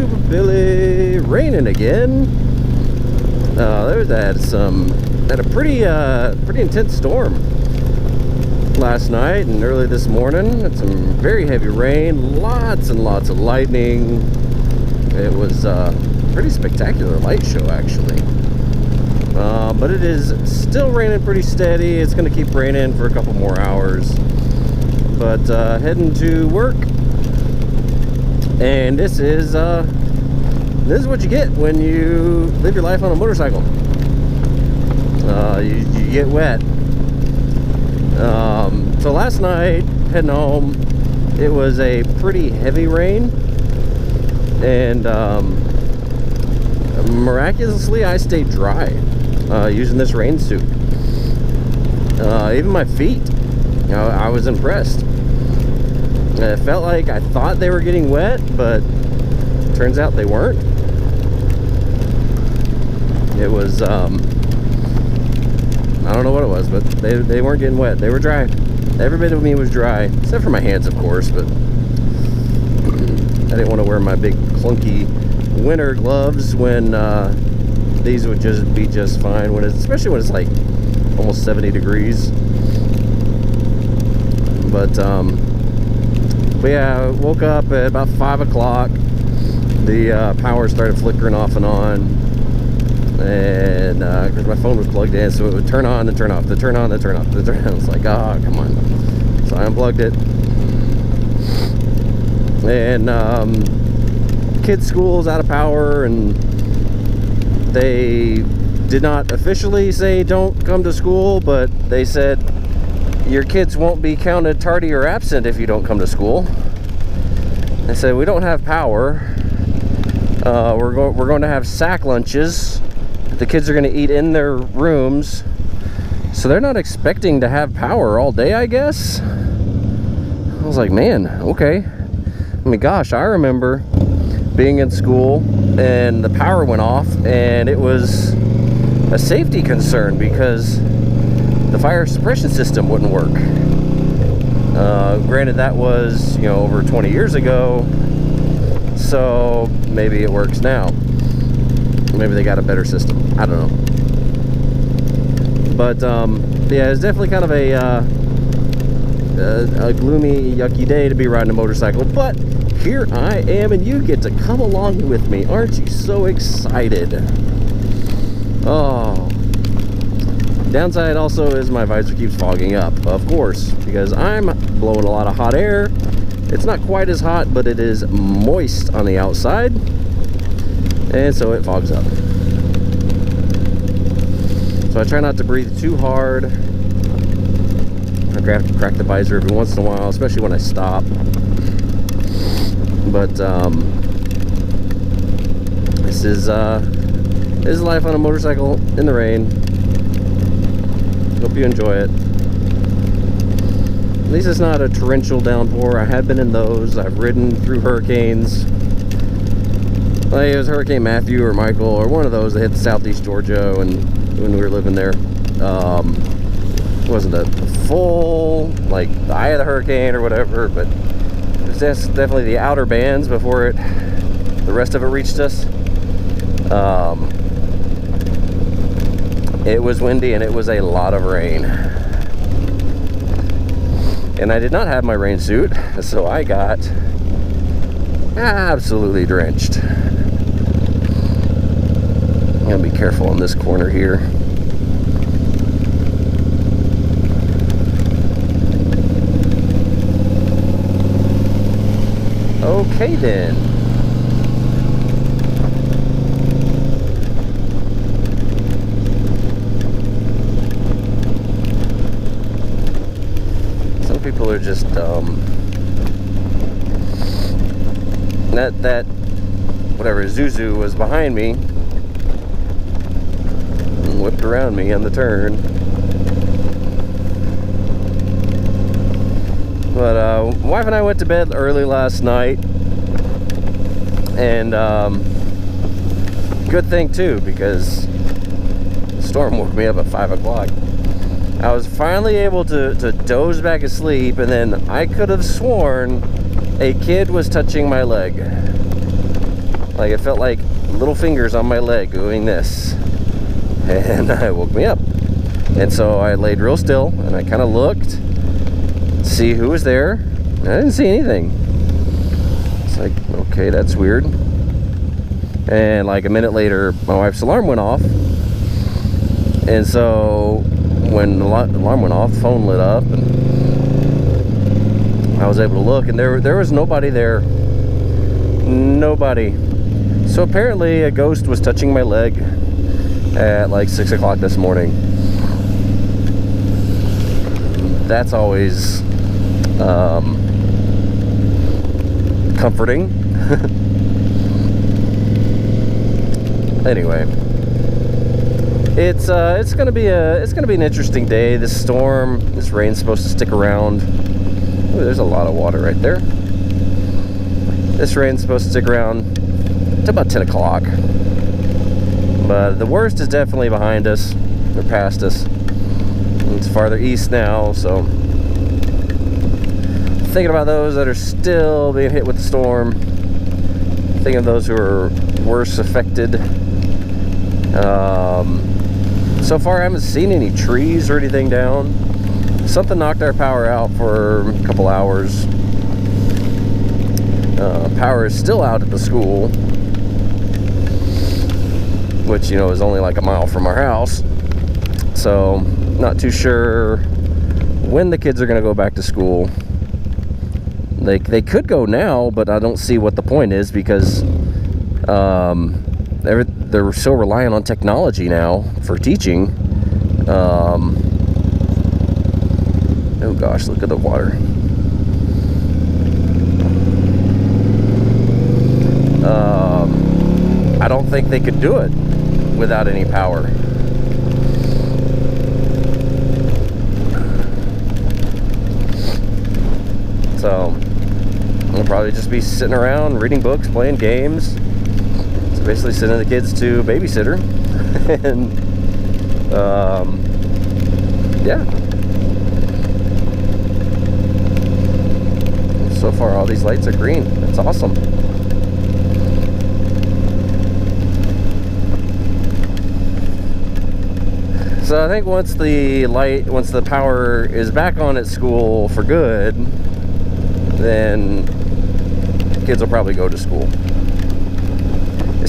Super Billy, raining again. Had a pretty intense storm last night and early this morning. Had some very heavy rain, lots and lots of lightning. It was a pretty spectacular light show, actually. But it is still raining pretty steady. It's going to keep raining for a couple more hours. But heading to work, and this is what you get when you live your life on a motorcycle. You get wet. So last night, heading home, it was a pretty heavy rain, and miraculously I stayed dry using this rain suit. Even my feet, I was impressed. It felt like I thought they were getting wet, but turns out they weren't. It was I don't know what it was, but they weren't getting wet. They were dry. Every bit of me was dry, except for my hands, of course, but I didn't want to wear my big clunky winter gloves when these would just be just fine, especially when it's like almost 70 degrees. But yeah, I woke up at about 5 o'clock. The power started flickering off and on, and because my phone was plugged in, so it would turn on, then turn off, then turn on, then turn off, then turn on. I was like, oh, come on. So I unplugged it, and kids' school's out of power, and they did not officially say don't come to school, but they said your kids won't be counted tardy or absent if you don't come to school. They said we don't have power. We're going to have sack lunches that the kids are going to eat in their rooms, so they're not expecting to have power all day, I guess. I was like, man, okay. I mean, gosh, I remember being in school and the power went off, and it was a safety concern because the fire suppression system wouldn't work. Granted, that was, over 20 years ago, so maybe it works now. Maybe they got a better system. I don't know. But yeah, it's definitely kind of a gloomy, yucky day to be riding a motorcycle. But here I am, and you get to come along with me. Aren't you so excited? Oh. Downside also is my visor keeps fogging up, of course, because I'm blowing a lot of hot air. It's not quite as hot, but it is moist on the outside, and so it fogs up. So I try not to breathe too hard. I crack the visor every once in a while, especially when I stop. But this is life on a motorcycle in the rain. Hope you enjoy it. At least it's not a torrential downpour. I have been in those. I've ridden through hurricanes. Like it was Hurricane Matthew or Michael or one of those that hit southeast Georgia when we were living there. It wasn't a full, like, the eye of the hurricane or whatever, but it was definitely the outer bands before the rest of it reached us. It was windy and it was a lot of rain. And I did not have my rain suit, so I got absolutely drenched. I'm gonna be careful on this corner here. Okay then. People are just that whatever Zuzu was behind me and whipped around me on the turn. But wife and I went to bed early last night, and good thing too, because the storm woke me up at 5 o'clock. I was finally able to doze back asleep, and then I could have sworn a kid was touching my leg. Like it felt like little fingers on my leg doing this, and it woke me up. And so I laid real still and I kind of looked to see who was there, and I didn't see anything. It's like, okay, that's weird. And like a minute later, my wife's alarm went off, and so when the alarm went off, the phone lit up, and I was able to look, and there was nobody there. Nobody. So apparently a ghost was touching my leg at like 6 o'clock this morning. That's always comforting. Anyway, it's gonna be an interesting day. This rain's supposed to stick around. Ooh, there's a lot of water right there. This rain's supposed to stick around to about 10 o'clock. But the worst is definitely behind us, or past us. It's farther east now, so thinking about those that are still being hit with the storm. Thinking of those who are worse affected. So far I haven't seen any trees or anything down. Something knocked our power out for a couple hours. Power is still out at the school, which, you know, is only like a mile from our house. So not too sure when the kids are going to go back to school. They could go now, but I don't see what the point is, because they're so reliant on technology now for teaching. Oh gosh, look at the water. I don't think they could do it without any power. So I'll probably just be sitting around reading books, playing games. So basically sending the kids to a babysitter. And yeah. So far all these lights are green. That's awesome. So I think once the power is back on at school for good, then kids will probably go to school.